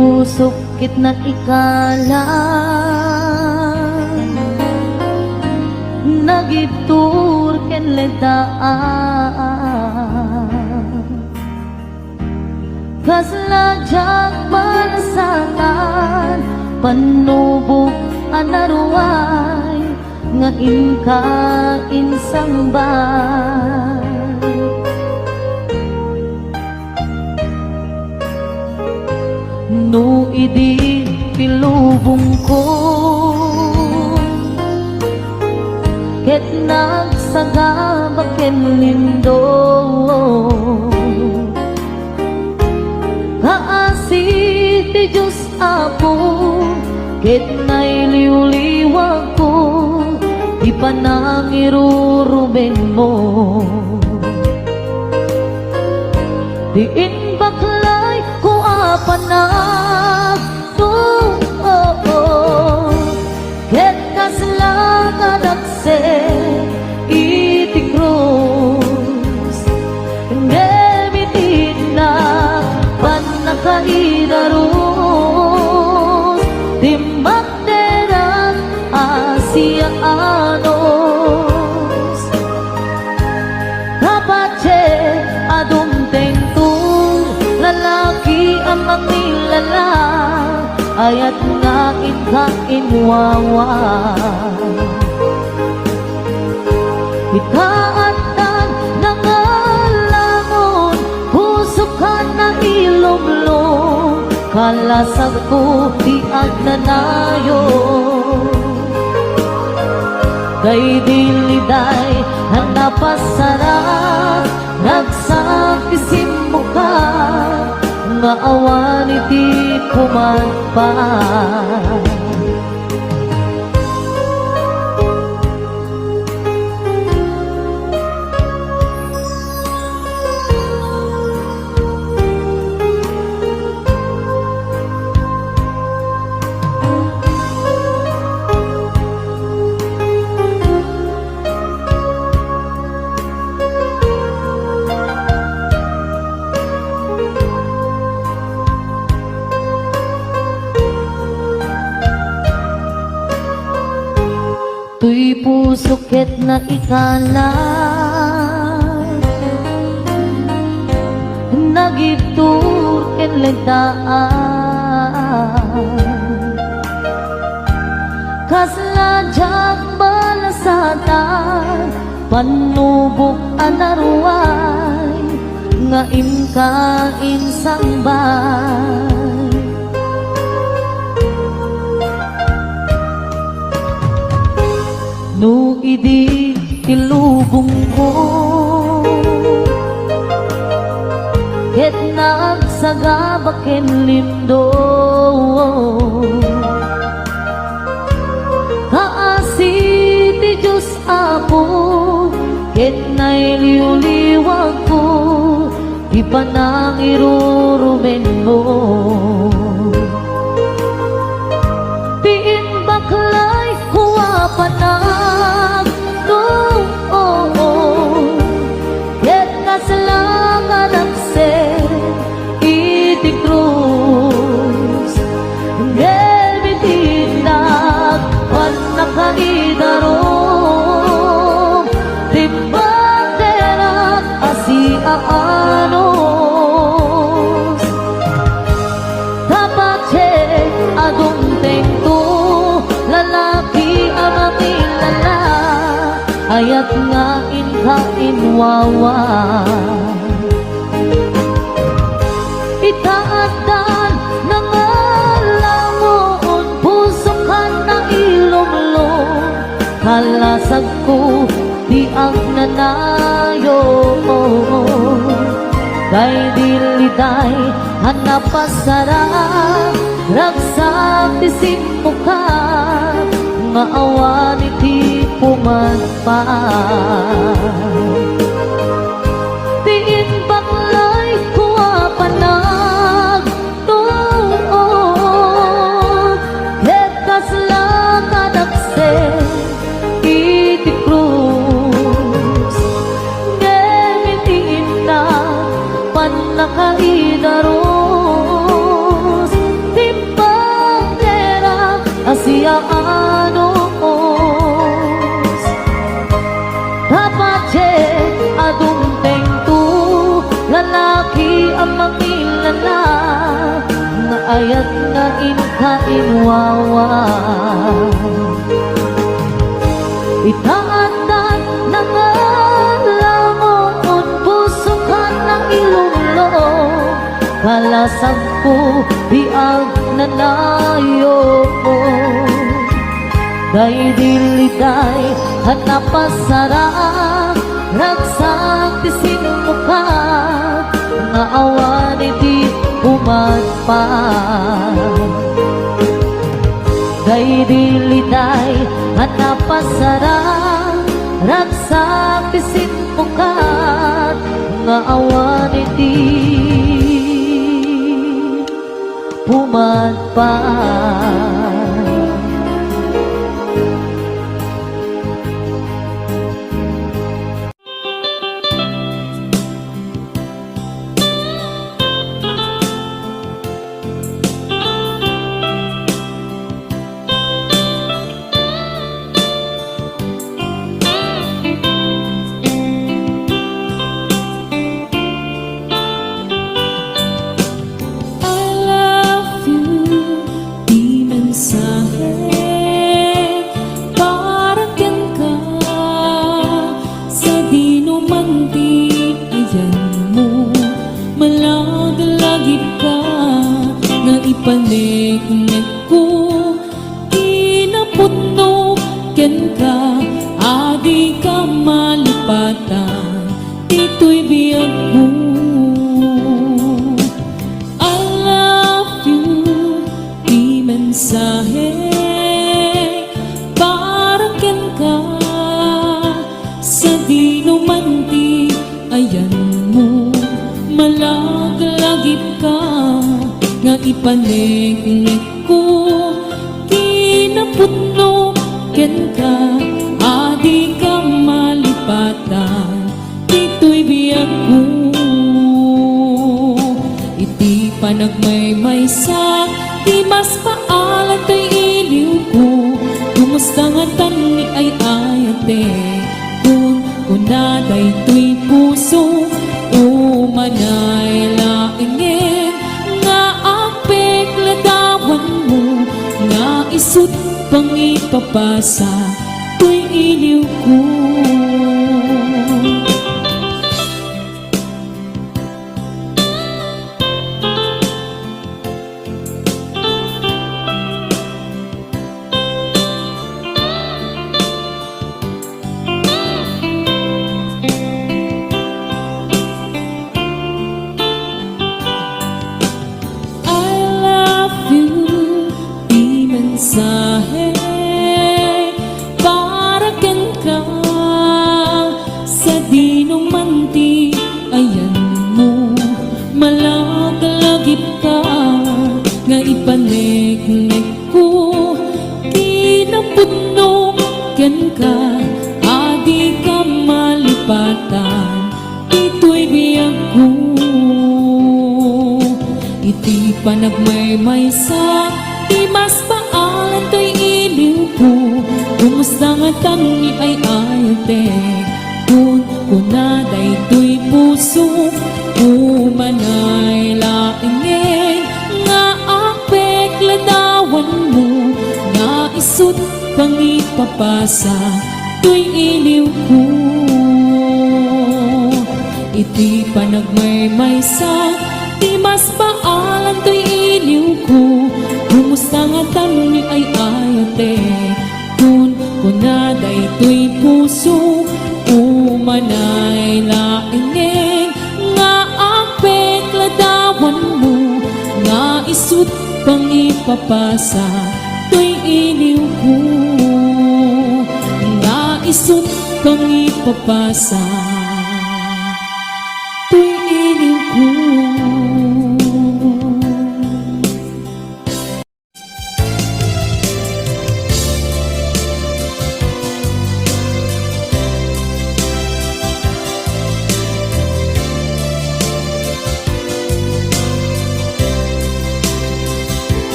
pusok kit na ikala nagitur ken ledaan kaslajak malasangan panubok anaruay nga inka insangban no idi pilubong ko ket nagsagabak ken lindo kaasi ti Diyos Apo ket nailiw-liwag ko di pa nangiruruben mo diin baklay ko apanag ket kaslakan akse iti krus nemitin na panakaidarus timbakderan Asianos kapache adumteng tu lalaki ang manilala ayat nga inwawa ikaatan nangalangon pusukan na ilumlong kalasag ko di agnanayo kay diliday hanapasara nagsakisim mo ka nga awan iti kumagpan tuy pusok ket na ikala nagitur ken ledaan kaslajak balasatan panubok anaruay nga imka insangban no idi tilubong ko ket nagsagabak ken lindo kaasi ti Diyos Apo ket nailiw-liwag ko di pa nangirurumen mo tiin baklay kuwa panag ket kaslakan akse iti krus nemitinag panakaidarom ti banderat Asianos kapache adumteng tu lalaki ang amilala ayat nga inwawa itaatan nangalangon pusukan na ilumlong kalasag ko di ang nanayo kay diliday hanapasara ragsak tisim muka nga awan iti pumagpan tiin baklay kuwa panag ket kaslakan akse iti krus nemitin na panakaidaros manos. Dapat adunteng tu lalaki ang mangilala nga ayat nga inkainwawa. Itaatan na nga langon pusukan ng ilunglo kalasag ko biag nanayo. Day diliday hanapasara ragsak tisin muka nga awan iti umatpan. Day diliday hanapasara ragsak tisin muka nga awan iti umatpan. Ipanik-nik ko, kinaputno, ken ka, adi ka malipatan, ito'y biyag mo. I love you, di mensahe, para ken ka, sa di numanti, ayan mo, malaglagip ka, nga ipanik-nik ko, kinaputno, ken ka, adi ka malipatan, ito'y biyag ko. Iti panagmaymaysa, di mas paalan to'y iliw ko, kumusta nga tani ay ayate, kung kunaday to'y puso, o manay laingin, ladawan mo nga isut pang ipapasa to'y iliw ko. Mensahe para ken ka, sa di numanti, ayan mo, malagalagip ka, nga ipanik-nik ko, kinaputno, ken ka, adi ka malipatan, ito'y biyag ko. Iti panagmaymaysa, di mas paalan to'y iliw ko, kumusta nga tangi ay ayate, kung kunaday to'y puso, umanay laingin, nga apek ladawan mo, nga isut pang ipapasa to'y iliw ko. Iti panagmaymaysa, di mas paalan to'y iliw ko, kumusta nga tangi ay ayate, kung kunaday to'y puso, umanay laingin, nga apek ladawan mo, nga isut pang ipapasa to'y iliw ko, nga isut pang ipapasa to'y iliw ko.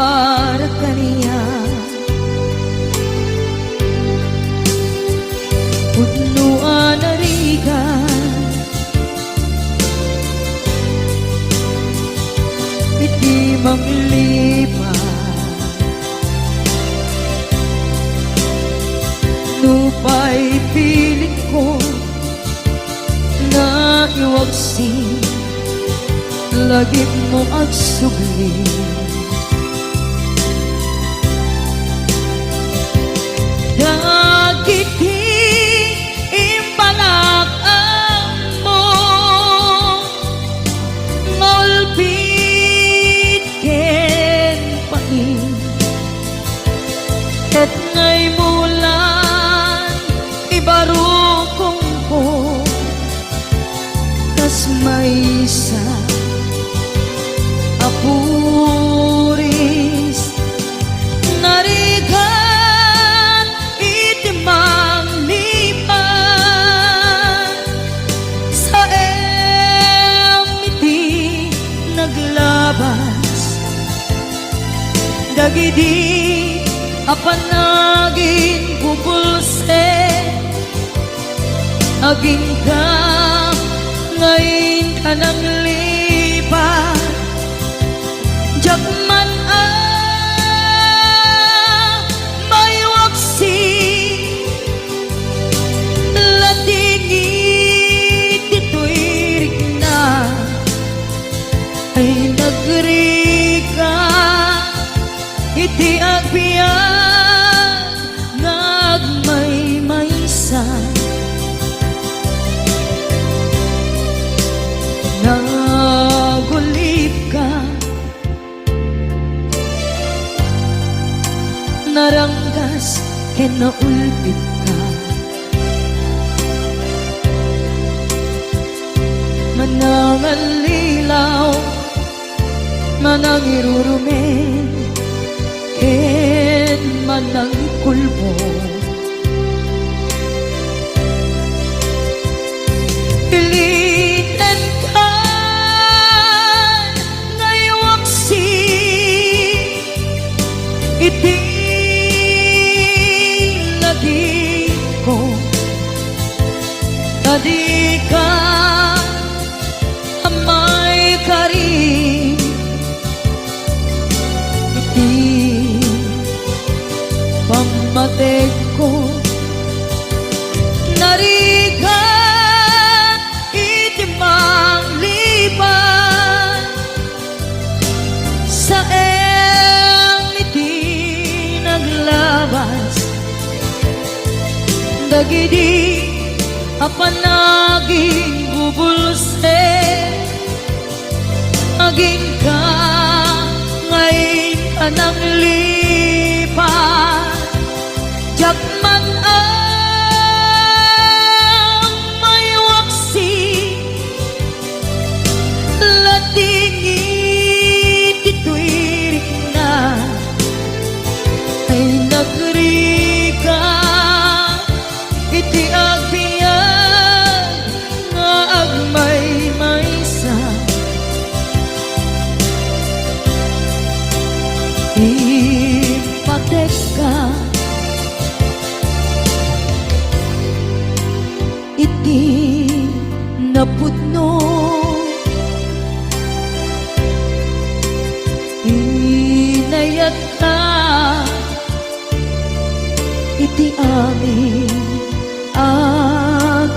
para kaniya. Punuan na rigan, iti manglipat, nupay pilit ko na iwagsin, lagi mo agsugli. Dagiti impalakang mo, ngolpit ken pain, ket ngay mulan ibarukong ko, kas maysa apuris narigan itimang lipan, sa iti naglabas, dagidi apanagin pupulse, aging ka ngayon ka nang lipat. Jakman may waksi, latingit ito'y rigna, ay nagrika iti agbiyan nagmaymaysa, nagulip ka, naranggas ken naulpit ka, manangalilaw, manangirurumen, ken manangkulbo. Pilitan ka ngaywaksi, iti ko tadi ka amay kari, iti pamatek ko narigan iti manglipan, sa iti naglabas, dagidi apanaging bubulse, aging ka ngayon ka nang lipat. Jakman may waksi, latingit ito'y rigna, ay nagrika iti agbiyan nga agmaymaysa, ipatek ka iti napudno, inayat ka iti amin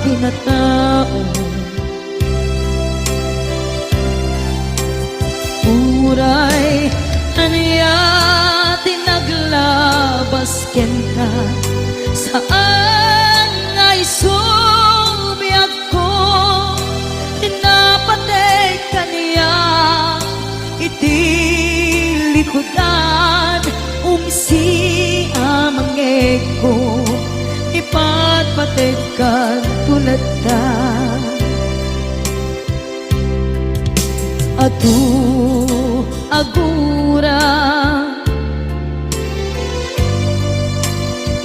kinatao, uray aniya tinaglabas ken ka, saan ay subiyag ko, tinapatay kaniya iti likodan, umsi amangeg ko, ipatpatekan tulad ta. Atu agura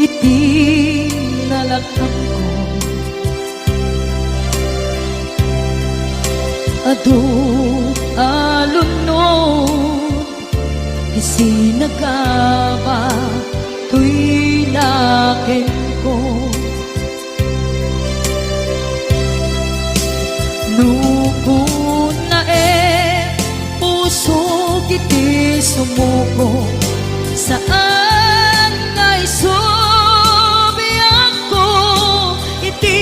iti nalakam ko, adu alunod isin pagkaba to'y nakin ko. Nukon na puso kiti sumuko, saan ngay subiyak ko, iti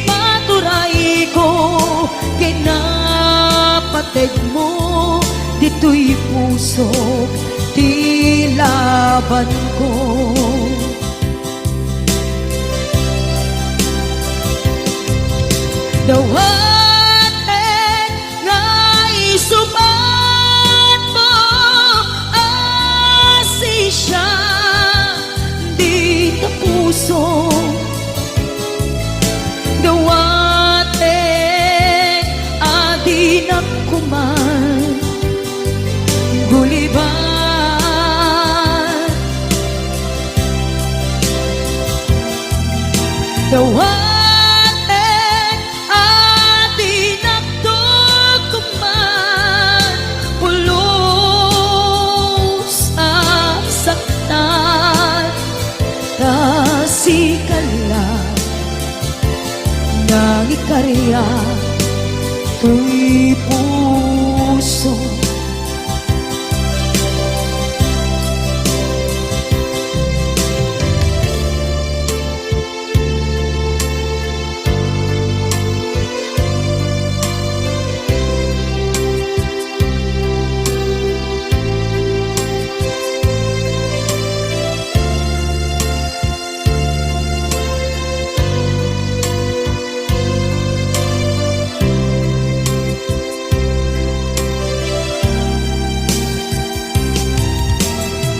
paturay ko, kinapatid mo, dito'y puso, di laban ko. Dawaten nga isubat mo, asi siya, di ta puso. Dawaten adi na kuman, guliban. Dawaten nangikarya to'y puso.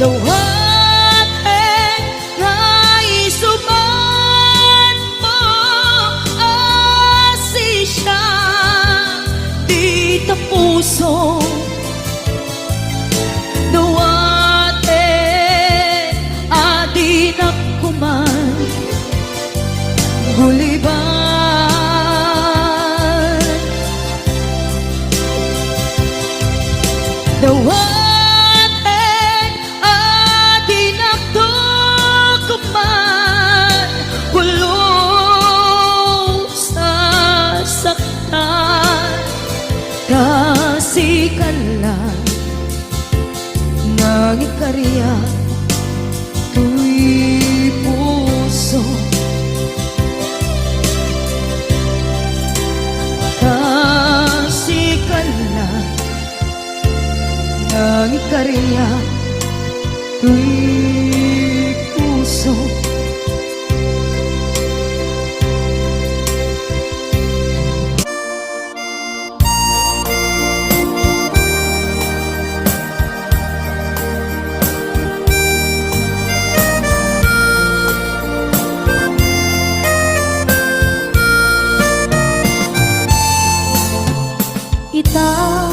Dawaten nga isuban mo, asi siya, di ta puso. Dawaten adi na kuman, guliban. Dawaten kasikalan nangikarya to'y puso. Kasikalan nangikarya to'y puso. Ita